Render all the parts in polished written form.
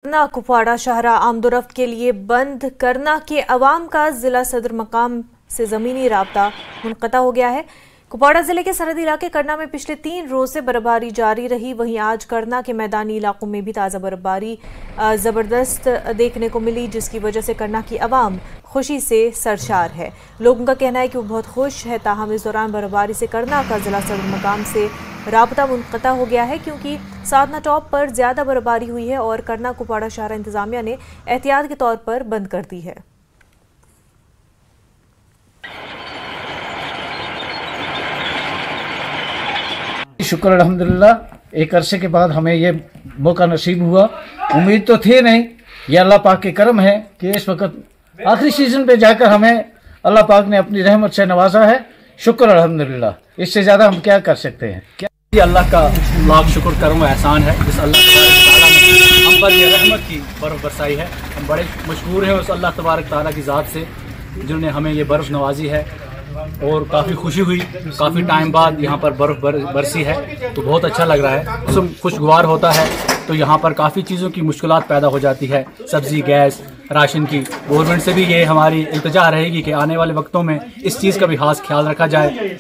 करना कुपवाड़ा शाहरा आमदोरफ्त के लिए बंद करना के अवाम का जिला सदर मकाम से जमीनी राब्ता मुनक़ता हो गया है। कुपवाड़ा जिले के सरहदी इलाके करना में पिछले 3 रोज से बर्फबारी जारी रही। वहीं आज करना के मैदानी इलाकों में भी ताज़ा बर्फबारी ज़बरदस्त देखने को मिली, जिसकी वजह से करना की आवाम खुशी से सरशार है। लोगों का कहना है कि वो बहुत खुश है। ताहम इस दौरान बर्फबारी से करना का जिला सदर मकाम से राब्ता मुनक़ता हो गया है, क्योंकि साधना टॉप पर ज्यादा बर्फबारी हुई है और करना कुपवाड़ा शहर इंतजामिया ने एहतियात के तौर पर बंद कर दी है। शुक्र अल्हम्दुलिल्लाह, एक अरसे के बाद हमें ये मौका नसीब हुआ। उम्मीद तो थी नहीं, ये अल्लाह पाक के करम है कि इस वक्त आखिरी सीजन पे जाकर हमें अल्लाह पाक ने अपनी रहमत से नवाजा है। शुक्र अल्हम्दुलिल्लाह, इससे ज़्यादा हम क्या कर सकते हैं। क्या अल्लाह का लाख शुक्र करम एहसान है जिस अल्लाह तबारक ताला ने हम पर ये रहमत की बर्फ़ बरसाई है। हम बड़े मशहूर हैं उस अल्लाह तबारक ताला की ज़ात से जिन्होंने हमें ये बर्फ़ नवाजी है, और काफ़ी खुशी हुई। काफ़ी टाइम बाद यहाँ पर बर्फ़ बरसी है तो बहुत अच्छा लग रहा है। मौसम खुशगवार होता है तो यहाँ पर काफ़ी चीज़ों की मुश्किलात पैदा हो जाती है, सब्ज़ी, गैस, राशन की। गवर्नमेंट से भी ये हमारी इल्तिजा रहेगी कि आने वाले वक्तों में इस चीज़ का भी खास ख्याल रखा जाए।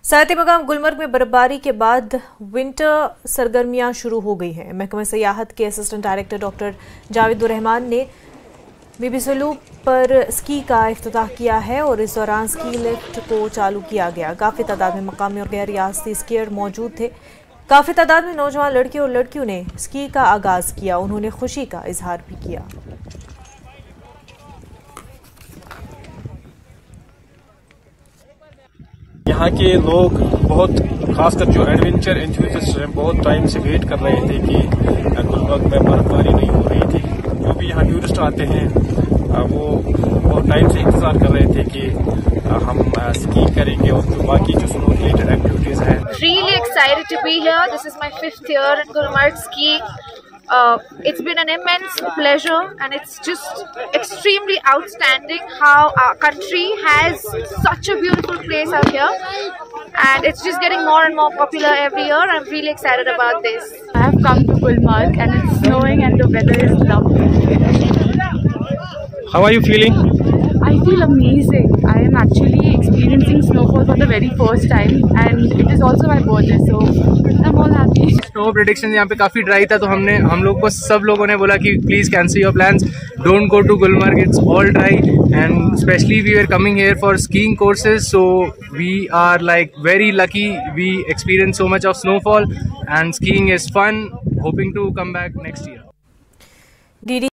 सयाहती मकाम गुलमर्ग में बर्फबारी के बाद विंटर सरगर्मियां शुरू हो गई हैं। महकमा सयाहत के assistant director doctor Javed Rahman ने बीबी सलूब पर स्की का इफ्तिताह किया है और इस दौरान स्की लिफ्ट को चालू किया गया। काफ़ी तादाद में मकामी और गैर रियासती स्कीयर मौजूद थे। काफ़ी तादाद में नौजवान लड़के और लड़कियों ने स्की का आगाज़ किया। उन्होंने खुशी का इजहार भी किया। यहाँ के लोग बहुत, खासकर जो एडवेंचर एंथुसियास्ट हैं, बहुत टाइम से वेट कर रहे थे कि गुलमर्ग में बर्फबारी नहीं हो रही थी। जो भी यहाँ टूरिस्ट आते हैं वो बहुत टाइम से इंतजार कर रहे थे कि हम स्की करेंगे और जो बाकी जो स्नो रिलेटेड एक्टिविटीज हैं। Really excited to be here. This is my 5th year at Gulmarg Ski. It's been an immense pleasure and it's just extremely outstanding how our country has such a beautiful place out here, and it's just getting more and more popular every year. I'm really excited about this. I have come to Gulmarg and it's snowing and the weather is lovely. How are you feeling? I feel amazing. I am actually experiencing snowfall for the very first time and it is also my birthday, so I'm all happy. Snow prediction यहाँ पे काफ़ी dry था तो हम लोग को सब लोगों ने बोला कि please cancel your plans, don't go to Gulmarg, it's all dry and specially we are coming here for skiing courses, so we are like very lucky. We experience so much of snowfall and skiing is fun, hoping to come back next year.